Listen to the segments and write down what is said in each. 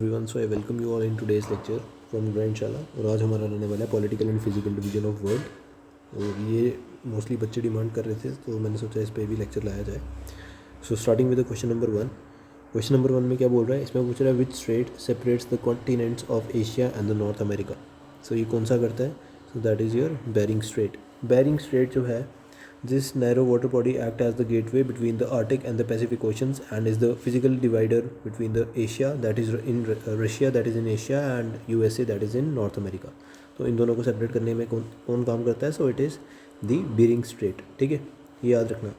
Everyone, so I welcome you all in today's lecture from ग्रैंडशाला। और आज हमारा रहने वाला है political and physical division of world. और ये मोस्टली बच्चे डिमांड कर रहे थे, तो मैंने सोचा इस पर भी लेक्चर लाया जाए। So starting with question number one. Question number one में क्या बोल रहा है? इसमें पूछ रहा है which strait separates the continents of Asia and the North America. सो ये कौन सा करता है? So that is your Bering Strait. Bering Strait जो है, this narrow water body acts as the gateway between the Arctic and the Pacific Oceans and is the physical divider between the Asia that is in Russia that is in Asia and USA that is in North America. तो इन दोनों को separate करने में कौन कौन काम करता है? So it is the bearing straight. ठीक है, ये याद रखना।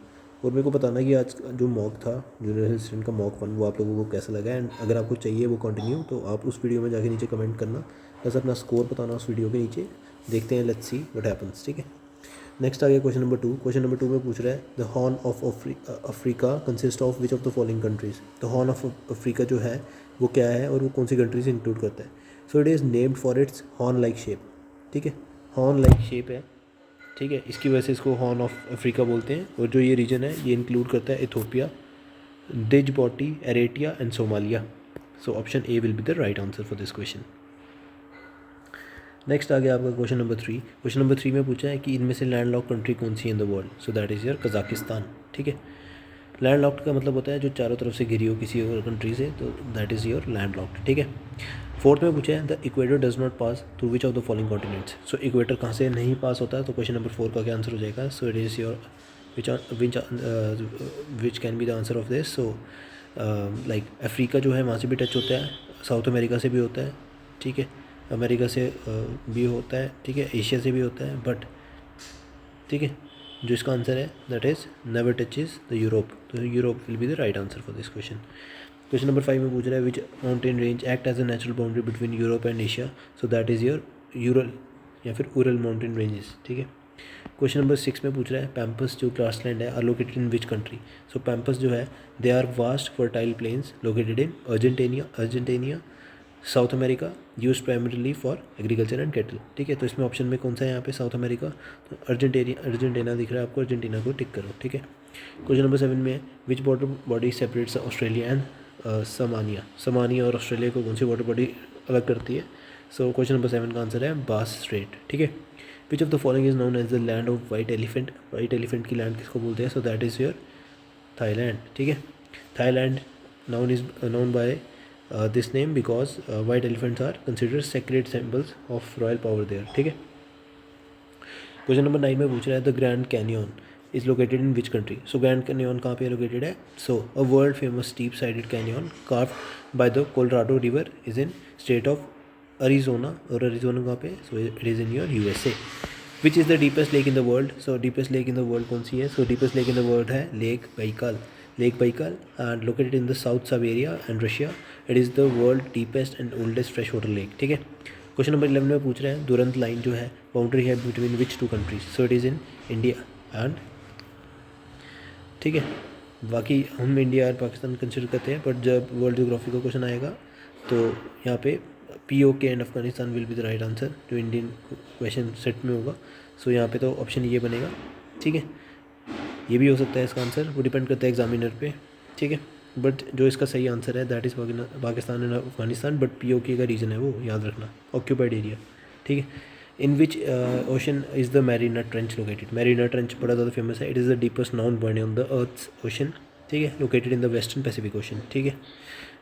और मेरे को बताना कि आज जो मॉक था, जूनियर असिस्टेंट का मॉक 1, वो आप लोगों को कैसा लगा। एंड अगर आपको चाहिए वो कंटिन्यू, तो आप उस वीडियो में जाके नीचे कमेंट करना, बस अपना स्कोर बताना उस वीडियो के नीचे। देखते हैं, लेट्स सी व्हाट हैपेंस। ठीक है, नेक्स्ट आ गया question number two. Question number two में पूछ रहा है the horn of Africa consist of which of the following countries. The horn of Africa जो है वो क्या है और वो कौन सी कंट्रीज इंक्लूड करता है? So it is named for its horn like shape. ठीक है, हॉर्न लाइक शेप है। ठीक है, इसकी वजह से इसको हॉर्न ऑफ अफ्रीका बोलते हैं। और जो ये रीजन है ये इंक्लूड करता है Ethiopia, Djibouti, Eritrea and Somalia. So option A will be the right answer for this question. Next आ गया आपका question number three. Question number three में पूछा है कि इनमें से लैंड लॉक कंट्री कौन सी है इन the world. So that is your Kazakhstan. ठीक है, लैंड लॉक्ड का मतलब होता है जो चारों तरफ से घिरी हो किसी और कंट्री से, तो that is your land locked. ठीक है, फोर्थ में पूछा है the equator does not pass through which of the following continents. So equator कहाँ से नहीं पास होता है? तो क्वेश्चन नंबर फोर का क्या आंसर हो जाएगा? सो it is your which can be the answer of this. So like Africa जो है वहाँ से भी टच होता है, साउथ अमेरिका से भी होता है, ठीक है, अमेरिका से भी होता है, ठीक है, एशिया से भी होता है, बट ठीक है, जो इसका आंसर है that is never touches the Europe. तो Europe will be the right answer for this question. Question number five में पूछ रहा है which mountain range act as a natural boundary between Europe and Asia. So that is your Ural या फिर Ural mountain ranges. ठीक है, question number six में पूछ रहा है पैम्पस जो ग्रासलैंड है are located in which country. So pampas जो है they are vast fertile plains located in Argentina South America, use primarily for agriculture and cattle. ठीक है, तो इसमें ऑप्शन में कौन सा है यहाँ पे? South America. तो अर्जेंटीना दिख रहा है आपको, अर्जेंटीना को टिक करो। ठीक है, क्वेश्चन नंबर सेवन में which water body separates Australia and Tasmania. Tasmania और ऑस्ट्रेलिया को कौन सी वाटर बॉडी अलग करती है? सो क्वेश्चन नंबर सेवन का आंसर है बास स्ट्रेट। ठीक है, which of the following is known as the land of white elephant. White elephant की लैंड किसको बोलते हैं? So that is your Thailand. ठीक है, Thailand known by this name because white elephants are considered sacred symbols of royal power there. ठीक है, question number nine में पूछ रहा है the Grand Canyon is located in which country. So Grand Canyon कहाँ पे लोकेटेड है? So a world famous steep sided canyon carved by the Colorado river is in state of Arizona. और Arizona कहाँ पे? So it is in your USA. Which is the deepest lake in the world. So deepest lake in the world कौन सी है? So deepest lake in the world है lake Baikal. Lake Baikal and located in the south Siberia and Russia. It is the world deepest and oldest fresh water lake. ठीक है, question number 11 में पूछ रहे हैं दुरंत लाइन जो है boundary है between which two countries. So it is in India and, ठीक है, बाकी हम इंडिया और पाकिस्तान कंसिडर करते हैं, बट जब वर्ल्ड ज्योग्राफी का क्वेश्चन आएगा तो यहाँ पे POK and Afghanistan will be the right answer जो इंडियन क्वेश्चन सेट में होगा। सो यहाँ पे तो ऑप्शन ये बनेगा। ठीक है, ये भी हो सकता है इसका आंसर, वो डिपेंड करता है एग्जामिनर पे। ठीक है, बट जो इसका सही आंसर है that is Pakistan and Afghanistan, but POK का रीजन है वो याद रखना, ऑक्यूपाइड एरिया। ठीक है, in which ocean is the Mariana Trench located. Mariana Trench बड़ा ज़्यादा फेमस है। It is the deepest known point on the earth's ocean. ठीक है, located in the western Pacific ocean. ठीक है,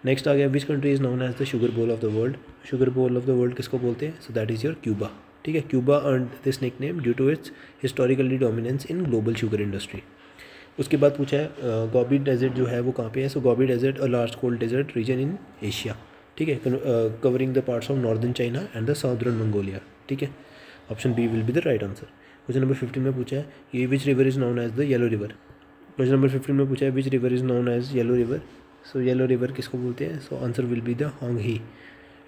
नेक्स्ट आ गया which country is known as the sugar bowl of the world. Sugar bowl of the world किसको बोलते हैं? So that is your Cuba. ठीक है, Cuba earn this nickname due to its historically dominance in global sugar industry. उसके बाद पूछा है Gobi desert जो है वो कहाँ पे है। So Gobi desert a large cold desert region in Asia. ठीक है, covering the parts of northern China and the southern Mongolia. ठीक है, option B will be the right answer. Question number 15 में पूछा है ये which river is known as the Yellow river. Question number 15 में पूछा है which river is known as Yellow river. So Yellow river किसको बोलते हैं? So answer will be the Huang He.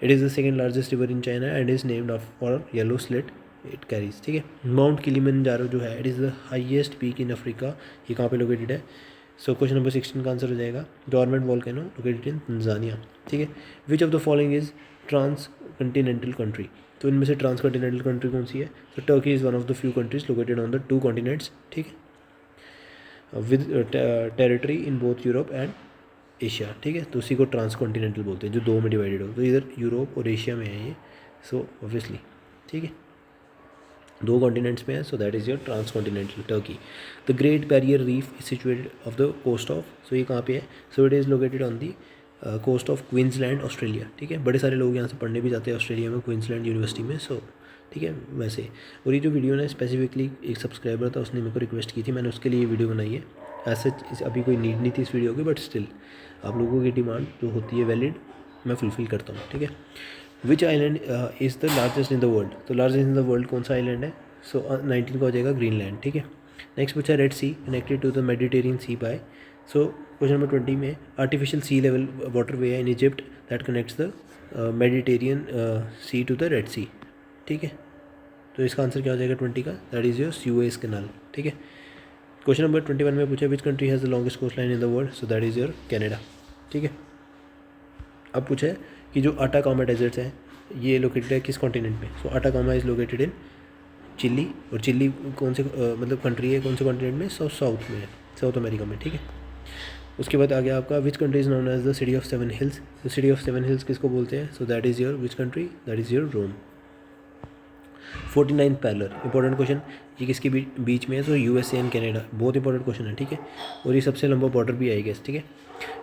It is the second largest river in China and is named for yellow silt it carries. ठीक है, Mount Kilimanjaro जो है it is the highest peak in Africa. ये कहाँ पे located है? So question number 16 का answer हो जाएगा dormant volcano located in Tanzania. ठीक है, which of the following is transcontinental country. तो इनमें से ट्रांस कंटिनेंटल कंट्री कौन सी है? तो Turkey is one of the few countries located on the 2 continents. ठीक है, with territory in both Europe and Asia, ठीक है। तो उसी को ट्रांसकॉन्टिनेंटल बोलते हैं, जो दो में डिवाइडेड हो, तो इधर यूरोप और एशिया में है ये, सो ऑब्वियसली, ठीक है, दो कॉन्टिनेंट्स में है, so that is your transcontinental Turkey. The Great Barrier Reef is situated off the coast of, so ये कहाँ पे है, so it is located on the coast of Queensland Australia, ठीक है। बड़े सारे लोग यहाँ से पढ़ने भी जाते हैं ऑस्ट्रेलिया में, क्वींसलैंड यूनिवर्सिटी में, सो ठीक है वैसे। और ये जो वीडियो ना स्पेसिफिकली एक सब्सक्राइबर था, उसने मेरे को रिक्वेस्ट की थी, मैंने उसके लिए ये वीडियो बनाई है। ऐसे अभी कोई नीड नहीं थी इस वीडियो की, बट स्टिल आप लोगों की डिमांड जो होती है वैलिड, मैं फुलफ़िल करता हूँ, ठीक है। Which island is the largest in the world, तो लार्जेस्ट इन द वर्ल्ड कौन सा आइलैंड है, सो 19 का हो जाएगा ग्रीनलैंड, ठीक है। नेक्स्ट पूछा Red sea connected to the Mediterranean sea by, so question number 20 में artificial sea level waterway है in Egypt that connects the Mediterranean sea to the Red sea, ठीक है। तो इसका आंसर क्या हो जाएगा 20 का, that is your Suez canal, ठीक है। क्वेश्चन नंबर 21 में पूछा which country has the longest coastline in the world, so that is your Canada, ठीक है। अब पूछा है कि जो अटाकामा डेजर्ट्स है ये लोकेटेड है किस कॉन्टिनेंट में, so Atacama is located in Chile, और चिली कौन से मतलब कंट्री है, कौन से कॉन्टिनेंट में, साउथ में है, साउथ अमेरिका में, ठीक है। उसके बाद आ गया आपका which country is known as the city of 7 hills, the city of 7 hills किसको बोलते हैं, so that is your which country, that is your Rome. 49 parallel important question, ये किसके बीच में है, सो यूएसए एंड कनाडा, बहुत इंपॉर्टेंट क्वेश्चन है, ठीक है। और ये सबसे लंबा बॉर्डर भी आएगा, ठीक है।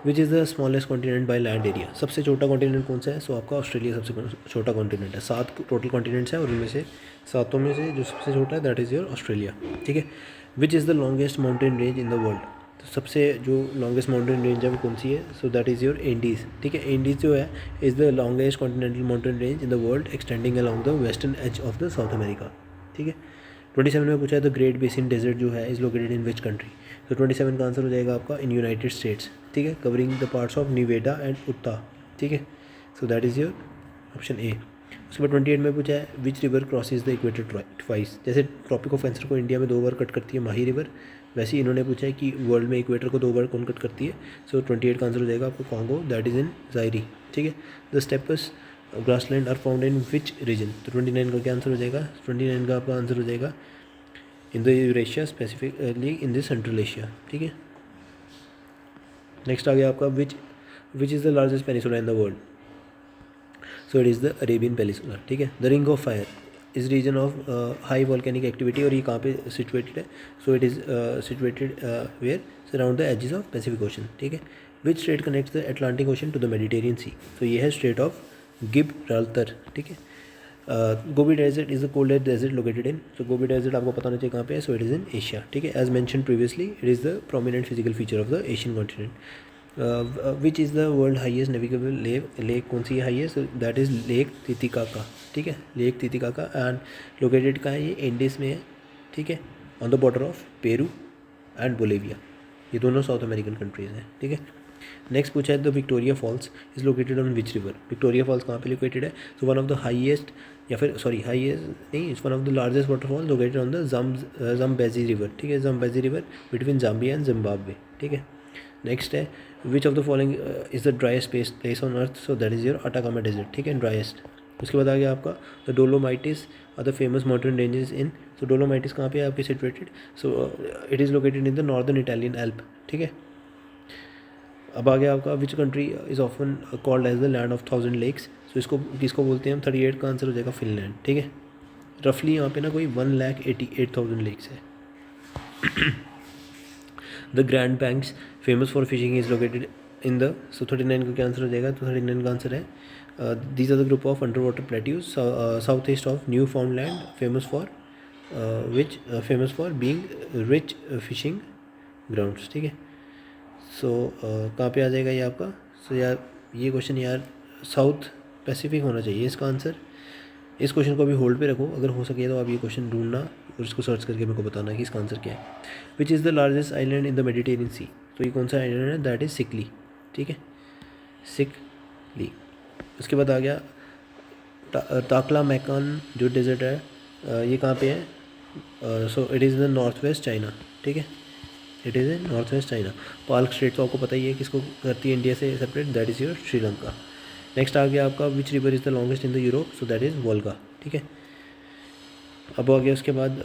Which is the smallest continent by land area, सबसे छोटा कॉन्टिनेंट कौन सा है, सो आपका ऑस्ट्रेलिया सबसे छोटा कॉन्टिनेंट है। 7 टोटल कॉन्टिनेंट्स हैं और उनमें से 7 में से जो सबसे छोटा है दैट इज़ योर ऑस्ट्रेलिया, ठीक है। Which is the longest mountain range in the world, तो सबसे जो लॉन्गेस्ट माउंटेन रेंज है वो कौन सी है, so that is your Andes, ठीक है। एंडीज़ जो है is the longest continental mountain range in the world extending along the western edge of the South America, ठीक है। 27 में पूछा है द ग्रेट बेसिन डेजर्ट जो है is located in which country, तो 27 का आंसर हो जाएगा आपका इन यूनाइटेड स्टेट्स, ठीक है, covering the parts of Nevada and Utah, ठीक है। So that is your option A. उसके बाद 28 में पूछा है which river crosses the equator twice, जैसे ट्रॉपिक ऑफ कैंसर को इंडिया में 2 बार कट करती है माही रिवर, वैसे ही इन्होंने पूछा है कि वर्ल्ड में इक्वेटर को 2 बार कौन कट करती है, सो 28 का आंसर हो जाएगा आपको Congo, that is in Zaire, ठीक है। The steppes grassland are found in which region, तो 29 का क्या आंसर हो जाएगा, 29 का आपका आंसर हो जाएगा in the Eurasia specifically in the central Asia, ठीक है। नेक्स्ट आ गया आपका which is the largest peninsula in the world, so it is the Arabian peninsula, ठीक है। The ring of fire is region of high volcanic activity, और ये कहाँ पे सिचुएटेड है, so it is situated where around the edges of Pacific ocean, ठीक है। Which state connects the Atlantic Ocean to the Mediterranean sea, तो ये है स्टेट ऑफ गिब्राल्टर, ठीक है। Gobi desert is the coldest desert located in, तो Gobi desert आपको पता होना चाहिए कहाँ पे है, so it is in Asia, ठीक है। As mention previously it is the prominent physical feature of the Asian continent. Which is the world highest navigable lake कौन सी है highest, that is lake Titicaca, ठीक है, लेक तितिकाका, एंड लोकेटेड कहाँ है, ये एंडीज में है, ठीक है, on the border of Peru and Bolivia, ये दोनों साउथ अमेरिकन कंट्रीज़ हैं, ठीक है। नेक्स्ट पूछा है the Victoria Falls is located on which river, Victoria Falls कहाँ पे लोकेटेड है, तो वन ऑफ द हाईएस्ट, या फिर सॉरी हाईएस्ट नहीं, it's one of the largest waterfall located on the Zambezi river, ठीक है, Zambezi river between Zambia and Zimbabwe, ठीक है। नेक्स्ट है which of the following is the driest place on earth, so that is your Atacama desert, ठीक है, driest. उसके बाद आ गया आपका the Dolomites are the famous mountain ranges in, so Dolomites कहाँ पे है आपकी situated, so it is located in the northern Italian Alp, ठीक है। अब आ गया आपका which country is often called as the land of 1000 lakes, so इसको किसको बोलते हैं हम, 38 का आंसर हो जाएगा फिनलैंड, ठीक है। रफली यहाँ पे ना कोई 1,88,000 लेक्स है। The Grand Banks famous for fishing is located in the, so 39 का क्या आंसर हो जाएगा, तो 39 का आंसर है these are the group of under water plateaus south east of Newfoundland famous for being rich fishing grounds, ठीक है। सो कहाँ पे आ जाएगा ये आपका, सो यार ये क्वेश्चन यार साउथ पैसिफिक होना चाहिए इसका आंसर। इस क्वेश्चन को अभी होल्ड पे रखो, अगर हो सके तो आप ये क्वेश्चन ढूंढना और इसको सर्च करके मेरे को बताना कि इसका आंसर क्या है। Which is the largest island in the Mediterranean sea, तो ये कौन सा आइलैंड है, दैट इज़ सिकली, ठीक है, सिकली। उसके बाद आ गया ताकला मैकान जो डेजर्ट है ये कहाँ पे है, so it is the north west China, ठीक है, it is in north west China. Palk state तो आपको पता ही है किसको करती है इंडिया से separate, that is your Sri Lanka. Next आ गया आपका which river is the longest in the Europe, so that is Volga, ठीक है। अब आ गया उसके बाद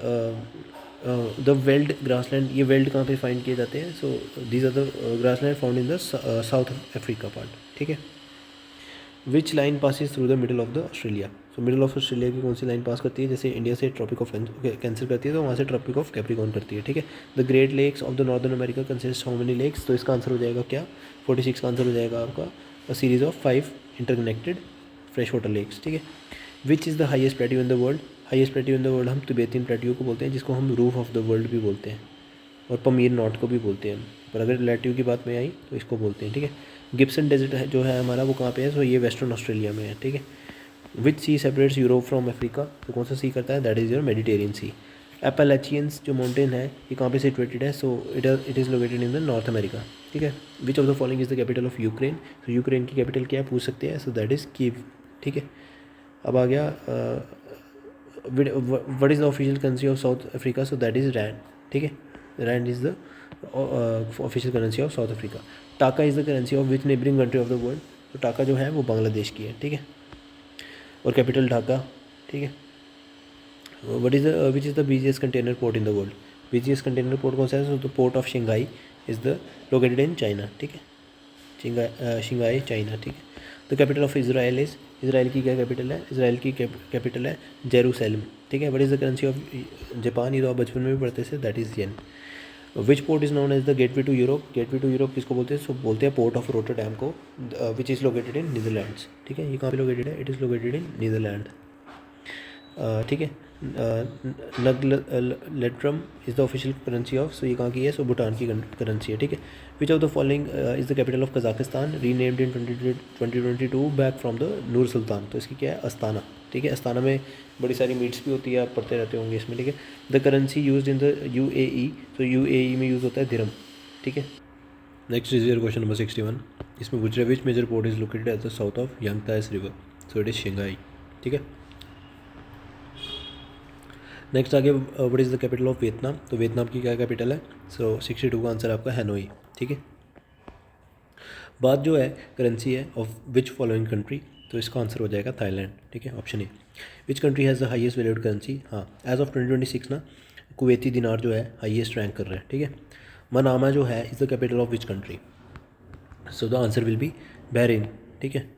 द वेल्ड ग्रासलैंड, ये वेल्ड कहाँ पे फाइंड किए जाते हैं? So these are the grassland found in the South Africa part, ठीक है। Which line passes through the middle of the Australia? So middle of Australia की कौन सी लाइन पास करती है? जैसे इंडिया से ट्रॉपिक ऑफ कैंसर करती है तो वहाँ से ट्रॉपिक ऑफ कैप्रिकॉर्न करती है, ठीक है। The Great Lakes of the northern America consist how many lakes? तो इसका आंसर हो जाएगा क्या? 46 का आंसर हो जाएगा आपका a series of 5 interconnected fresh water lakes, ठीक है। Which is the highest plateau in the world? Highest plateau in the world हम तिब्बतियन प्लेट्यू को बोलते हैं, जिसको हम रूफ ऑफ द वर्ल्ड भी बोलते हैं, और पमीर नॉट को भी बोलते हैं हम। पर अगर प्लेट्यू की बात में आई तो इसको बोलते हैं, ठीक है। गिब्सन डेजर्ट है जो है हमारा, वो कहाँ पे है? सो ये वेस्टर्न ऑस्ट्रेलिया में है, ठीक है। विच सी सेपरेट्स यूरोप फ्रॉम अफ्रीका? तो कौन सा सी करता है? दैट इज़ योर मेडिटेरियन सी। एपेलेचियंस जो माउंटेन है ये कहाँ पे सिचुएटेड है? So it is located in the North America, ठीक है। Which of the following is the capital of Ukraine? तो यूक्रेन की कैपिटल क्या है पूछ सकते हैं, सो दैट इज़ कीव, ठीक है। अब आ गया what is the official currency of South Africa? So that is rand, ठीक है। Rand is the official currency of South Africa. Taka is the currency of which neighbouring country of the world? तो टाका जो है वो बांग्लादेश की है, ठीक है, और कैपिटल ढाका, ठीक है। What is the which is the busiest container port in the world? Busiest container port कौन सा है? So the port of Shanghai is the located in China, ठीक है। शंघाई चाइना, ठीक है। The capital of Israel is, Israel की क्या capital है? इसराइल की कैपिटल है जेरूसलम, ठीक है। What is the currency of Japan? ये तो आप बचपन में भी पढ़ते थे, that is yen. Which port is known as the gateway to Europe? Gateway to Europe किसको बोलते हैं? सो बोलते हैं पोर्ट ऑफ रोटरडैम को, which is located in Netherlands, ठीक है। ये कहाँ पे लोकेटेड है? It is located in Netherland, ठीक है। Ngultrum is the official currency of, so ये कहाँ की है? सो भूटान की करेंसी है, ठीक है। Which of the following is the capital of Kazakhstan? Renamed in 2022 back from the Nur Sultan? तो इसकी क्या है? अस्ताना, ठीक है। अस्ताना में बड़ी सारी मीट्स भी होती है, आप पढ़ते रहते होंगे इसमें, ठीक है। द currency use in the UAE? तो UAE में यूज़ होता है दिरहम, ठीक है। Next is your question number 61। इसमें पूछ रहा है which major port is located at the south of Yangtze river? So it is Shanghai, ठीक है। नेक्स्ट आगे what is the capital of Vietnam? तो वियतनाम की क्या कैपिटल है? सो 62 का आंसर आपका हैनोई, ठीक है। बात जो है करेंसी है ऑफ विच फॉलोइंग कंट्री? तो इसका आंसर हो जाएगा थाईलैंड, ठीक है, option A. Which country has the highest valued currency? हाँ, एज ऑफ 2026 ना कुवैती दिनार जो है हाईएस्ट रैंक कर रहा है, ठीक है। मनामा जो है is the capital of which country? So the answer will be Bahrain, ठीक है।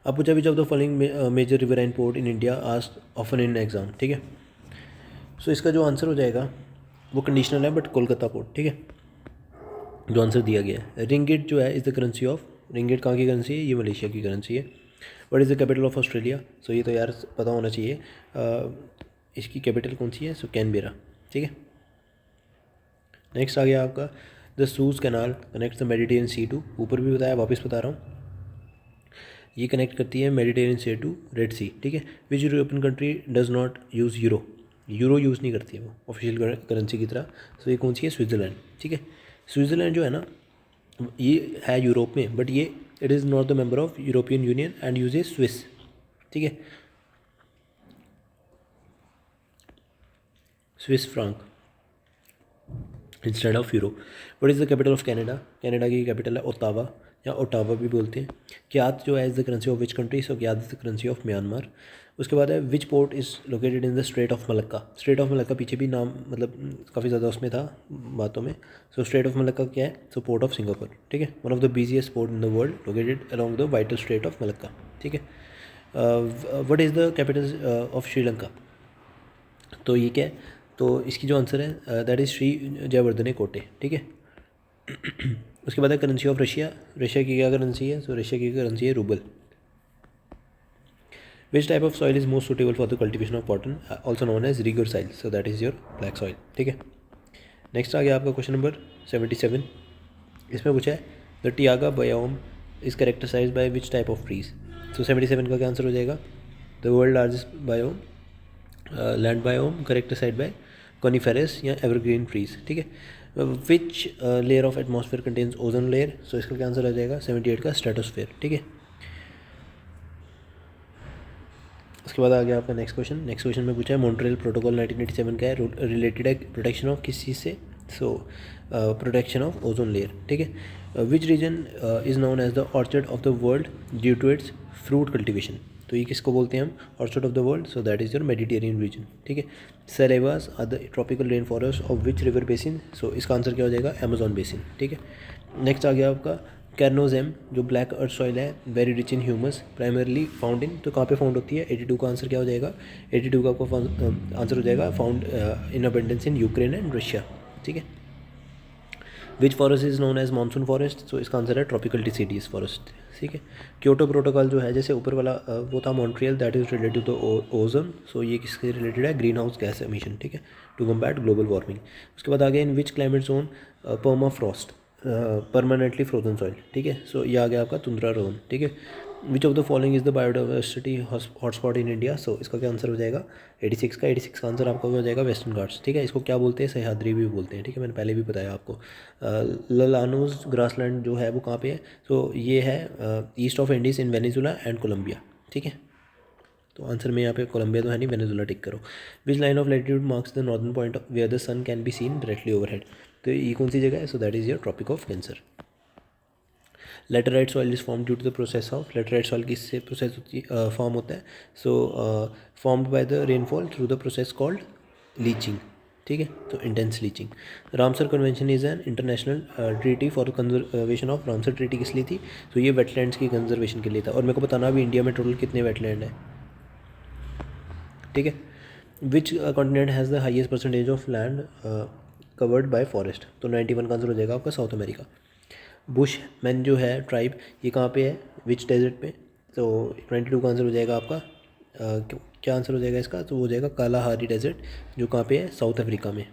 अब पूछा which of the following major riverine port in India asked often in exam, ठीक है। सो इसका जो आंसर हो जाएगा वो कंडीशनल है, बट कोलकाता पोर्ट, ठीक है, जो आंसर दिया गया है। रिंगिट जो है is the currency of, ringgit कहाँ की करेंसी है? ये मलेशिया की करेंसी है। What is the capital of Australia? So ये तो यार पता होना चाहिए, इसकी कैपिटल कौन सी है? सो कैनबेरा, ठीक है। नेक्स्ट आ गया आपका the Suez canal connect the Mediterranean sea to, ऊपर भी बताया, वापस बता रहा हूँ, ये कनेक्ट करती है Mediterranean sea to red sea, ठीक है। Which European country does not use euro? Euro use नहीं करती है वो ऑफिशियल करेंसी की तरह। सो ये कौन सी है? स्विट्ज़रलैंड, ठीक है। स्विट्ज़रलैंड जो है ना ये है यूरोप में, बट ये it is not the member of European Union and use a Swiss, ठीक है, Swiss franc instead of euro. What is the capital of Canada? Canada की कैपिटल है ओटावा या ओटावा भी बोलते हैं। क्यात जो है is the currency of which country? So kyat is the currency of Myanmar. उसके बाद है which port is located in the strait of Malacca? Strait of Malacca पीछे भी नाम मतलब काफ़ी ज़्यादा उसमें था बातों में। सो स्ट्रेट ऑफ मलक्का क्या है? सो पोर्ट ऑफ सिंगापुर, ठीक है। One of the busiest port in the world located along the vital straight of Malacca, ठीक है। What is the capital of Sri Lanka? तो ये क्या है? तो इसकी जो आंसर है दैट इज़ श्री जयवर्धने कोटे, ठीक है। उसके बाद है करेंसी ऑफ रशिया। रशिया की क्या करेंसी है? सो रशिया की करेंसी है ruble. Which type of soil is most suitable for the cultivation of cotton? Also known as regur soil, so that is your black soil, ठीक है। Next आ गया आपका क्वेश्चन नंबर 77। इसमें पूछा है the taiga biome is characterized by which type of trees? So 77 का क्या आंसर हो जाएगा? The world largest biome land biome characterized by coniferous या एवरग्रीन ट्रीज, ठीक है। Which layer of atmosphere contains ozone layer? So इसका क्या answer आ जाएगा? 78 का स्ट्रेटोस्फेयर, ठीक है। उसके बाद आ गया आपका नेक्स्ट क्वेश्चन। नेक्स्ट क्वेश्चन में पूछा है मॉन्ट्रियल प्रोटोकॉल 1987 का है, रिलेटेड है प्रोटेक्शन ऑफ किस चीज़ से? So protection of ozone layer, ठीक है। Which region is known as the orchard of the world due to its fruit cultivation? तो ये किसको बोलते हैं हम, hotspot of the world, so that is your Mediterranean region, ठीक है। Selvas are the tropical rain forest of which river basin, so इसका answer क्या हो जाएगा, अमेजॉन बेसिन, ठीक है। नेक्स्ट आ गया आपका कैरनोजेम, जो ब्लैक अर्थ सॉइल है, very rich in humus, primarily found in, तो कहाँ पे फाउंड होती है, 82 का आंसर क्या हो जाएगा, 82 का आपको आंसर हो जाएगा found in abundance in Ukraine and Russia, ठीक है। Which forest is known as monsoon forest, तो इसका आंसर है ट्रॉपिकल डिसीडियस फॉरेस्ट, ठीक है। क्योटो प्रोटोकॉल जो है, जैसे ऊपर वाला वो था Montreal, that is related to the ozone, so ये किसके रिलेटेड है, ग्रीन हाउस गैस एमिशन, ठीक है, टू कम्बैट ग्लोबल वार्मिंग। उसके बाद आ गया in which climate zone permafrost, permanently frozen soil, ठीक है। सो ये आ गया आपका तुंद्रा जोन, ठीक है। Which of the following is the biodiversity hotspot in India, so इसका क्या आंसर हो जाएगा, 86 का, 86 का आंसर आपका हो जाएगा वेस्टर्न घाट्स, ठीक है। इसको क्या बोलते हैं, सह्याद्री भी बोलते हैं, ठीक है, मैंने पहले भी बताया आपको। ललानोज ग्रासलैंड जो है वो कहाँ पे है, तो ये है east of Indies in Venezuela and Colombia, ठीक है। तो आंसर में यहाँ पे कोलंबिया तो है नहीं, वेनेजुला टिक करो। Which line of latitude marks the northern point where the sun can be seen directly overhead, तो ये कौन सी जगह है, so that is your Tropic of Cancer. Laterite soil is form due to the process of, laterite soil किससे process होती form होता है, so formed by the rainfall through the process called leaching, ठीक है, तो intense leaching. Ramsar convention is an international treaty for conservation of, Ramsar treaty किस लिए थी, तो ये वेटलैंड्स की कंजर्वेशन के लिए था। और मेरे को बताना अभी इंडिया में टोटल कितने वेटलैंड हैं, ठीक है। Which continent has the highest percentage of land covered by forest, तो 91 का आंसर हो जाएगा आपका साउथ अमेरिका। बुश मैन जो है ट्राइब, ये कहाँ पे है, विच डेजर्ट पे, तो 22 का आंसर हो जाएगा आपका क्या आंसर हो जाएगा इसका, तो हो जाएगा कालाहारी डेजर्ट, जो कहाँ पे है, साउथ अफ्रीका में,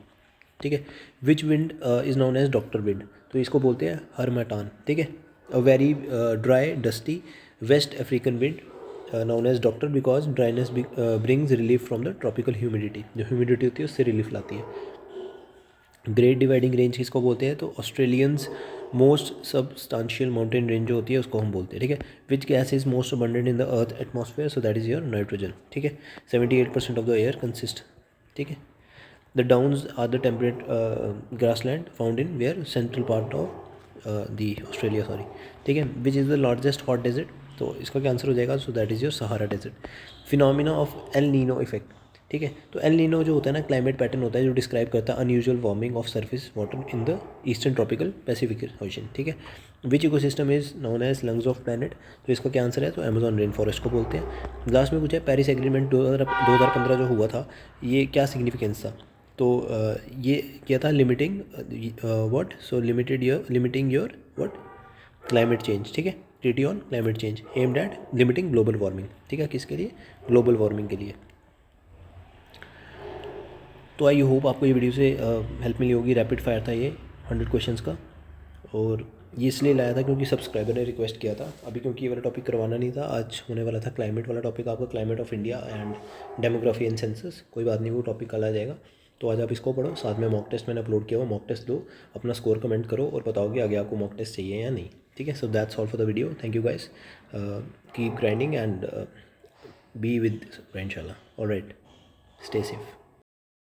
ठीक है। Which wind is known as doctor wind, तो इसको बोलते हैं हरमैटान, ठीक है। A very dry dusty West African wind known as doctor because dryness brings relief from the tropical humidity, जो ह्यूमिडिटी होती है उससे रिलीफ लाती है। ग्रेट डिवाइडिंग रेंज किसको बोलते हैं, तो Australians most substantial mountain range जो होती है उसको हम बोलते हैं, ठीक है। Which gas is most abundant in the earth atmosphere, so that is your nitrogen, ठीक है। 78% ऑफ द एयर कंसिस्ट, ठीक है। The downs are the temperate grassland found in where central part of the Australia, sorry, ठीक है। Which is the largest hot desert, तो इसका क्या answer हो जाएगा, सो that is your Sahara desert. Phenomena of El Nino effect, ठीक है, तो एल नीनो जो होता है ना, क्लाइमेट पैटर्न होता है जो डिस्क्राइब करता है unusual warming of surface water in the eastern tropical Pacific ocean, ठीक है। Which ecosystem is known as lungs of planet, तो इसका क्या आंसर है, तो अमेजॉन रेन फॉरेस्ट को बोलते हैं। लास्ट में पूछा है पेरिस एग्रीमेंट 2015 जो हुआ था, ये क्या सिग्निफिकेंस था, तो ये क्या था, limiting what, so limiting your what, climate change, ठीक है, treaty on climate change aimed at limiting global warming, ठीक है, किसके लिए, ग्लोबल वार्मिंग के लिए। तो आई होप आपको ये वीडियो से हेल्प मिली होगी। रैपिड फायर था ये 100 क्वेश्चंस का, और ये इसलिए लाया था क्योंकि सब्सक्राइबर ने रिक्वेस्ट किया था। अभी क्योंकि ये वाला टॉपिक करवाना नहीं था, आज होने वाला था क्लाइमेट वाला टॉपिक आपका, climate of India and demography and census, कोई बात नहीं, वो टॉपिक कल आ जाएगा। तो आज आप इसको पढ़ो, साथ में मॉक टेस्ट मैंने अपलोड किया हुआ, मॉक टेस्ट दो, अपना स्कोर कमेंट करो और बताओगे आगे आपको मॉक टेस्ट चाहिए या नहीं, ठीक है। So that's all for the video, thank you guys, keep grinding and be with इंशाल्लाह, ऑलराइट, स्टे सेफ।